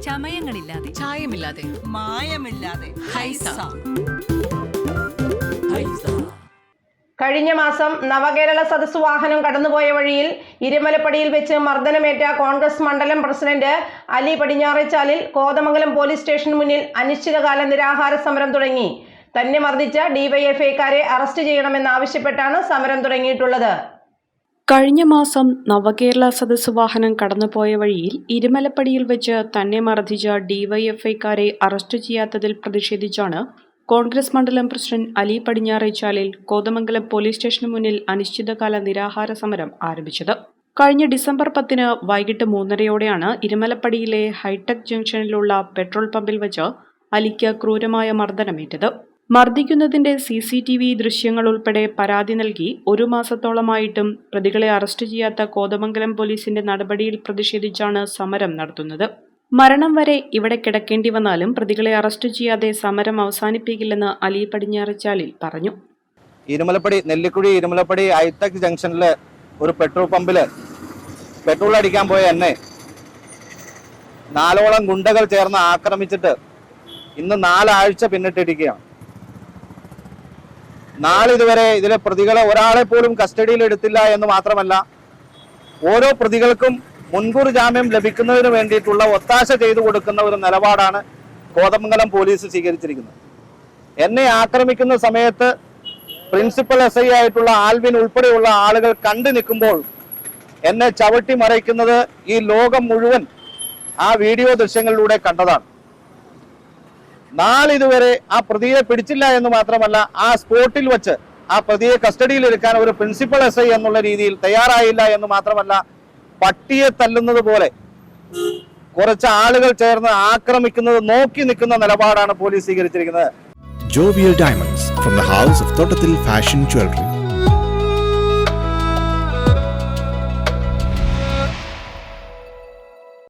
ചമയങ്ങളില്ലാതെ, ചായമില്ലാതെ, മായമില്ലാതെ. ഹൈസ. കഴിഞ്ഞ മാസം നവകേരള സദസ് വാഹനം കടന്നുപോയ വഴിയിൽ ഇരുമലപ്പടിയിൽ വെച്ച് മർദ്ദനമേറ്റ കോൺഗ്രസ് മണ്ഡലം പ്രസിഡന്റ് അലി പടിഞ്ഞാറേച്ചാലിൽ കോതമംഗലം പോലീസ് സ്റ്റേഷന് മുന്നിൽ അനിശ്ചിതകാല നിരാഹാര സമരം തുടങ്ങി. തന്നെ മർദ്ദിച്ച ഡിവൈഎഫ്ഐക്കാരെ അറസ്റ്റ് ചെയ്യണമെന്നാവശ്യപ്പെട്ടാണ് സമരം തുടങ്ങിയിട്ടുള്ളത്. കഴിഞ്ഞ മാസം നവകേരള സദസ് വാഹനം കടന്നുപോയ വഴിയിൽ ഇരുമലപ്പടിയിൽ വെച്ച് തന്നെ മർദ്ദിച്ച ഡിവൈഎഫ്ഐക്കാരെ അറസ്റ്റ് ചെയ്യാത്തതിൽ പ്രതിഷേധിച്ചാണ് കോൺഗ്രസ് മണ്ഡലം പ്രസിഡന്റ് അലി പടിഞ്ഞാറേച്ചാലിൽ കോതമംഗലം പോലീസ് സ്റ്റേഷന് മുന്നിൽ അനിശ്ചിതകാല നിരാഹാര സമരം ആരംഭിച്ചത്. കഴിഞ്ഞ ഡിസംബർ 10 വൈകിട്ട് 3:30യോടെയാണ് ഇരുമലപ്പടിയിലെ ഹൈടെക് ജംഗ്ഷനിലുള്ള പെട്രോൾ പമ്പിൽ വെച്ച് അലിക്ക് ക്രൂരമായ മർദ്ദനമേറ്റത്. മർദ്ദിക്കുന്നതിന്റെ CCTV ദൃശ്യങ്ങൾ ഉൾപ്പെടെ പരാതി നൽകി 1 മാസത്തോളമായിട്ടും പ്രതികളെ അറസ്റ്റ് ചെയ്യാത്ത കോതമംഗലം പോലീസിന്റെ നടപടിയിൽ പ്രതിഷേധിച്ചാണ് സമരം നടത്തുന്നത്. മരണം വരെ ഇവിടെ കിടക്കേണ്ടി വന്നാലും പ്രതികളെ അറസ്റ്റ് ചെയ്യാതെ സമരം അവസാനിപ്പിക്കില്ലെന്ന് അലി പടിഞ്ഞാറേച്ചാലിൽ പറഞ്ഞു. നെല്ലിക്കുഴി ഇരുമലപ്പടി ഹൈടെക് ജംഗ്ഷനിലെ ഒരു പെട്രോൾ പമ്പില് പെട്രോൾ അടിക്കാൻ പോയ എന്നെ 4ഓളം ഗുണ്ടകൾ ചേർന്ന് ആക്രമിച്ചിട്ട് ഇന്ന് 4 ആഴ്ച പിന്നിട്ടിരിക്കുകയാണ്. നാളിതുവരെ ഇതിലെ പ്രതികളെ ഒരാളെ പോലും കസ്റ്റഡിയിൽ എടുത്തില്ല എന്ന് മാത്രമല്ല, ഓരോ പ്രതികൾക്കും മുൻകൂർ ജാമ്യം ലഭിക്കുന്നതിന് വേണ്ടിയിട്ടുള്ള ഒത്താശ ചെയ്തു കൊടുക്കുന്ന ഒരു നിലപാടാണ് കോതമംഗലം പോലീസ് സ്വീകരിച്ചിരിക്കുന്നത്. എന്നെ ആക്രമിക്കുന്ന സമയത്ത് പ്രിൻസിപ്പൽ SI ആയിട്ടുള്ള ആൽവിൻ ഉൾപ്പെടെയുള്ള ആളുകൾ കണ്ടു നിൽക്കുമ്പോൾ എന്നെ ചവിട്ടി മറിക്കുന്നത് ഈ ലോകം മുഴുവൻ ആ വീഡിയോ ദൃശ്യങ്ങളിലൂടെ കണ്ടതാണ്. നാളിതുവരെ ആ പ്രതിയെ പിടിച്ചില്ല എന്ന് മാത്രമല്ല, ആ സ്പോട്ടിൽ വെച്ച് ആ പ്രതിയെ കസ്റ്റഡിയിൽ എടുക്കാൻ ഒരു പ്രിൻസിപ്പൽ SI എന്നുള്ള രീതിയിൽ തയ്യാറായില്ല എന്ന് മാത്രമല്ല, പട്ടിയെ തല്ലുന്നത് പോലെ കുറച്ച് ആളുകൾ ചേർന്ന് ആക്രമിക്കുന്നത് നോക്കി നിൽക്കുന്ന നിലപാടാണ് പോലീസ് സ്വീകരിച്ചിരിക്കുന്നത്. Jovial Diamonds from the house of Thottathil Fashion Jewelry.